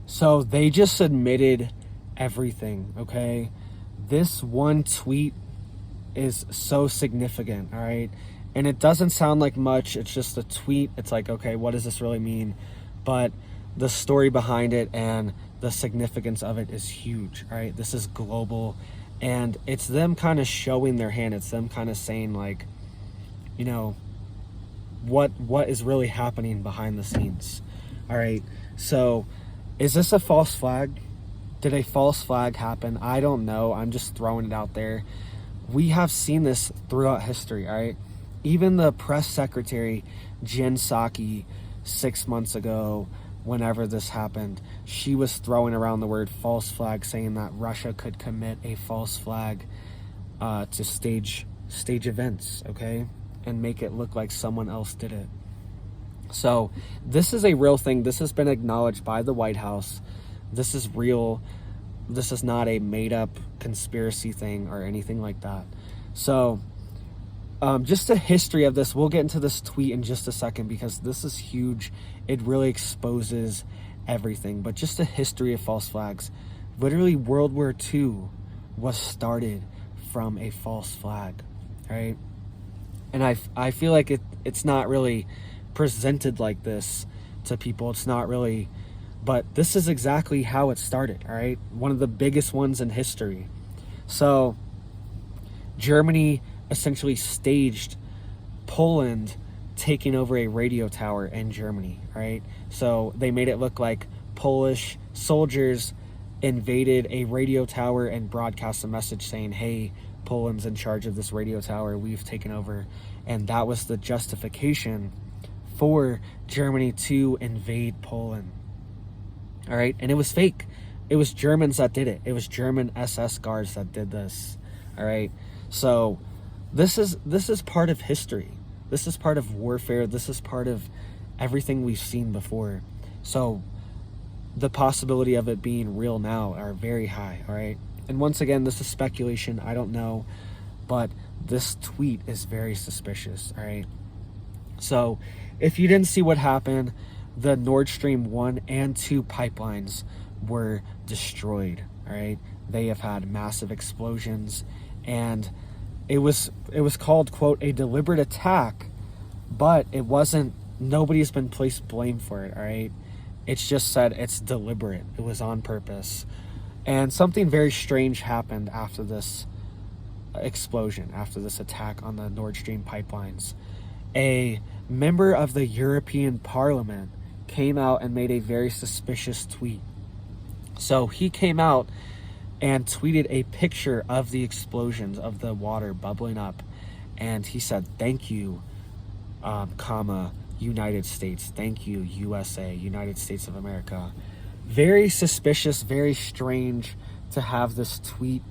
So they just admitted everything, okay? This one tweet is so significant, all right? And it doesn't sound like much. It's just a tweet. It's like, okay, what does this really mean? But the story behind it and the significance of it is huge, right? This is global, and it's them kind of showing their hand. It's them kind of saying, like, you know, what is really happening behind the scenes. All right, so is this a false flag? Did a false flag happen? I don't know. I'm just throwing it out there. We have seen this throughout history, all right? Even the press secretary, Jen Psaki, 6 months ago, whenever this happened, she was throwing around the word false flag, saying that Russia could commit a false flag to stage events, okay? And make it look like someone else did it. So this is a real thing. This has been acknowledged by the White House. This is real. This is not a made-up conspiracy thing or anything like that. So just a history of this. We'll get into this tweet in just a second because this is huge. It really exposes everything. But just a history of false flags. Literally, World War II was started from a false flag, right? And I feel like it's not really presented like this to people. It's not really, but this is exactly how it started, all right? One of the biggest ones in history. So Germany essentially staged Poland taking over a radio tower in Germany, right? So they made it look like Polish soldiers invaded a radio tower and broadcast a message saying, hey, Poland's in charge of this radio tower, we've taken over. And that was the justification for Germany to invade Poland. All right, and it was fake. It was Germans that did it. It was German SS guards that did this. All right, so this is part of history. This is part of warfare. This is part of everything we've seen before. So the possibility of it being real now are very high. All right, and once again, this is speculation. I don't know, but this tweet is very suspicious. All right, so if you didn't see what happened, the Nordstream 1 and 2 pipelines were destroyed, all right? They have had massive explosions, and it was called, quote, a deliberate attack, but it wasn't, nobody's been placed blame for it, all right? It's just said it's deliberate. It was on purpose. And something very strange happened after this explosion, after this attack on the Nord Stream pipelines. A member of the European Parliament came out and made a very suspicious tweet. So he came out and tweeted a picture of the explosions, of the water bubbling up, and he said, thank you, United States, thank you, USA, United States of America. Very suspicious, very strange to have this tweet.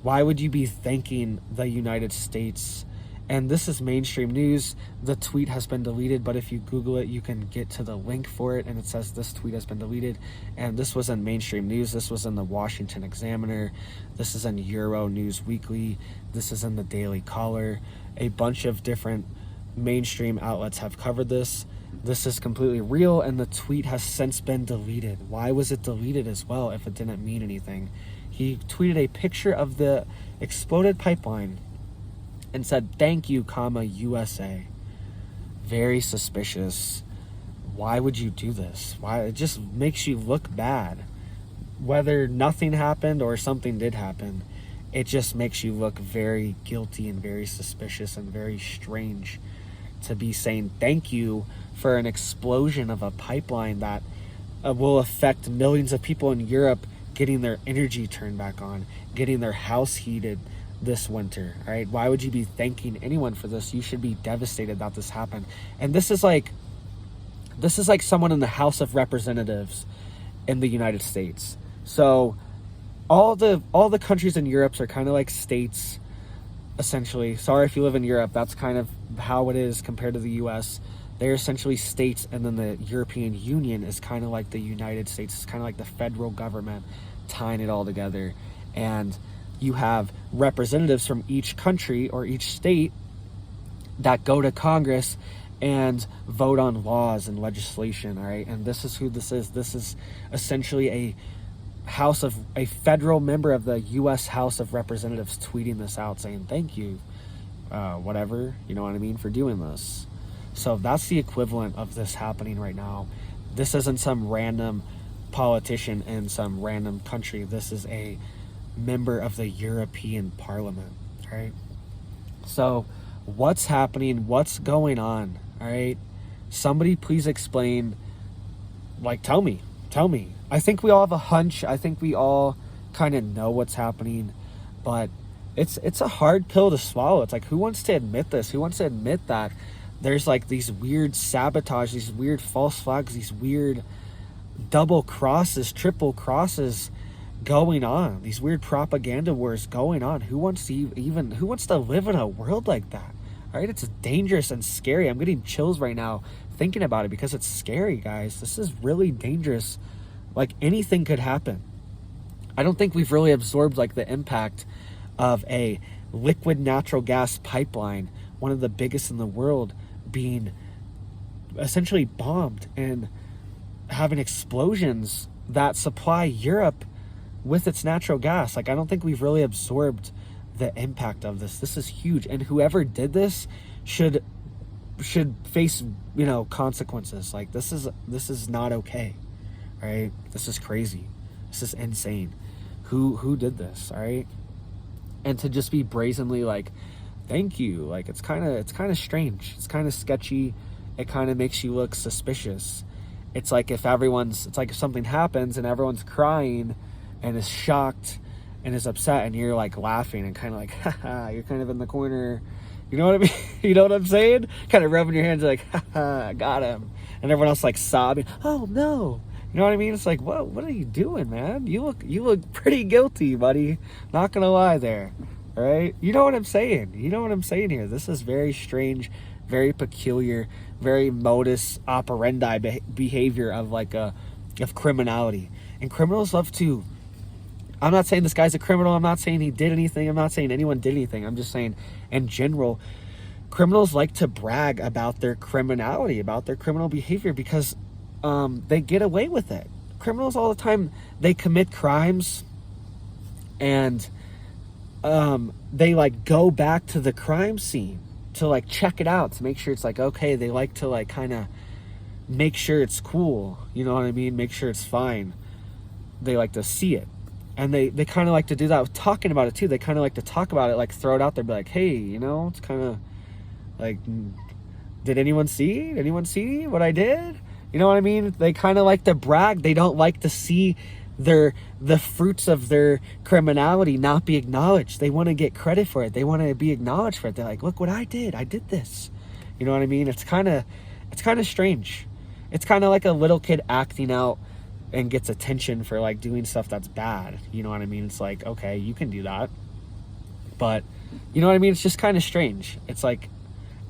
Why would you be thanking the United States? And this is mainstream news. The tweet has been deleted, but if you Google it, you can get to the link for it, and it says this tweet has been deleted. And this was in mainstream news. This was in the Washington Examiner. This is in Euro News Weekly. This is in the Daily Caller. A bunch of different mainstream outlets have covered this. This is completely real, and the tweet has since been deleted. Why was it deleted as well if it didn't mean anything? He tweeted a picture of the exploded pipeline and said, thank you, USA. Very suspicious. Why would you do this? Why? It just makes you look bad. Whether nothing happened or something did happen, it just makes you look very guilty and very suspicious and very strange to be saying thank you for an explosion of a pipeline that will affect millions of people in Europe getting their energy turned back on, getting their house heated this winter. All right, why would you be thanking anyone for this? You should be devastated that this happened. And this is like someone in the House of Representatives in the United States. So all the countries in Europe are kind of like states, essentially. Sorry if you live in Europe, that's kind of how it is compared to the US. They're essentially states, and then the European Union is kind of like the United States. It's kind of like the federal government tying it all together. And you have representatives from each country or each state that go to Congress and vote on laws and legislation, all right? And this is who this is. This is essentially a federal member of the U.S. House of Representatives tweeting this out saying, thank you, whatever, you know what I mean, for doing this. So that's the equivalent of this happening right now. This isn't some random politician in some random country. This is a member of the European Parliament, right? So what's happening? What's going on? All right, somebody please explain. Like, tell me. I think we all have a hunch. I think we all kind of know what's happening, but it's a hard pill to swallow. It's like, who wants to admit this? Who wants to admit that there's like these weird sabotage, these weird false flags, these weird double crosses, triple crosses going on, these weird propaganda wars going on? Who wants to live in a world like that? All right, it's dangerous and scary. I'm getting chills right now thinking about it because it's scary, guys. This is really dangerous. Like, anything could happen. I don't think we've really absorbed like the impact of a liquid natural gas pipeline, one of the biggest in the world, being essentially bombed and having explosions that supply Europe with its natural gas. Like, I don't think we've really absorbed the impact of this. This is huge, and whoever did this should face, you know, consequences. Like, this is not okay. All right, this is crazy. This is insane. Who did this? All right, and to just be brazenly like, thank you, like, it's kind of strange. It's kind of sketchy. It kind of makes you look suspicious. It's like if something happens and everyone's crying and is shocked and is upset, and you're like laughing and kind of like, haha, you're kind of in the corner. You know what I mean? You know what I'm saying? Kind of rubbing your hands like, haha, got him. And everyone else like sobbing, oh no. You know what I mean? It's like, what are you doing, man? You look pretty guilty, buddy. Not gonna lie there. All right? You know what I'm saying? You know what I'm saying here? This is very strange, very peculiar, very modus operandi behavior of criminality. And criminals love to, I'm not saying this guy's a criminal. I'm not saying he did anything. I'm not saying anyone did anything. I'm just saying, in general, criminals like to brag about their criminality, about their criminal behavior, because they get away with it. Criminals all the time, they commit crimes and they like go back to the crime scene to like check it out, to make sure it's like okay. They like to like kind of make sure it's cool. You know what I mean? Make sure it's fine. They like to see it. And they kind of like to do that with talking about it too. They kind of like to talk about it, like throw it out there, be like, hey, you know, it's kind of like, did anyone see what I did? You know what I mean? They kind of like to brag. They don't like to see the fruits of their criminality not be acknowledged. They want to get credit for it. They want to be acknowledged for it. They're like, look what I did. I did this. You know what I mean? It's kind of strange. It's kind of like a little kid acting out and gets attention for like doing stuff that's bad. You know what I mean? It's like, okay, you can do that. But you know what I mean? It's just kind of strange. It's like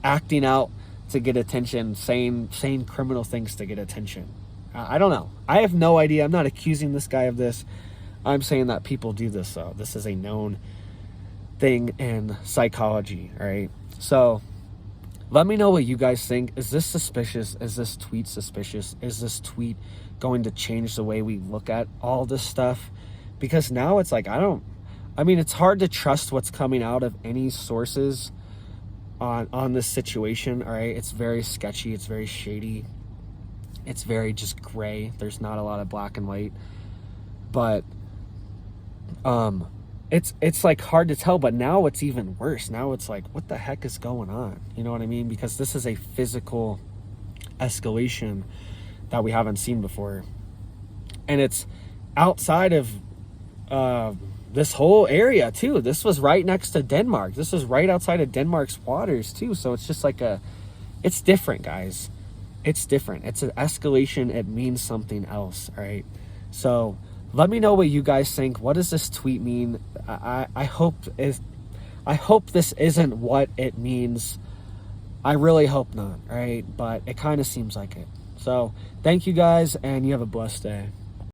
acting out to get attention, saying criminal things to get attention. I don't know. I have no idea. I'm not accusing this guy of this. I'm saying that people do this, though. This is a known thing in psychology, all right? So let me know what you guys think. Is this suspicious? Is this tweet suspicious? Is this tweet going to change the way we look at all this stuff? Because now it's like, it's hard to trust what's coming out of any sources on this situation, all right? It's very sketchy. It's very shady. It's very just gray. There's not a lot of black and white. But it's like hard to tell, but now it's even worse. Now it's like, what the heck is going on? You know what I mean? Because this is a physical escalation that we haven't seen before. And it's outside of this whole area too. This was right next to Denmark. This was right outside of Denmark's waters too. So it's just like it's different, guys. It's different. It's an escalation. It means something else. All right. So let me know what you guys think. What does this tweet mean? I hope this isn't what it means. I really hope not. All right. But it kind of seems like it. So thank you guys, and you have a blessed day.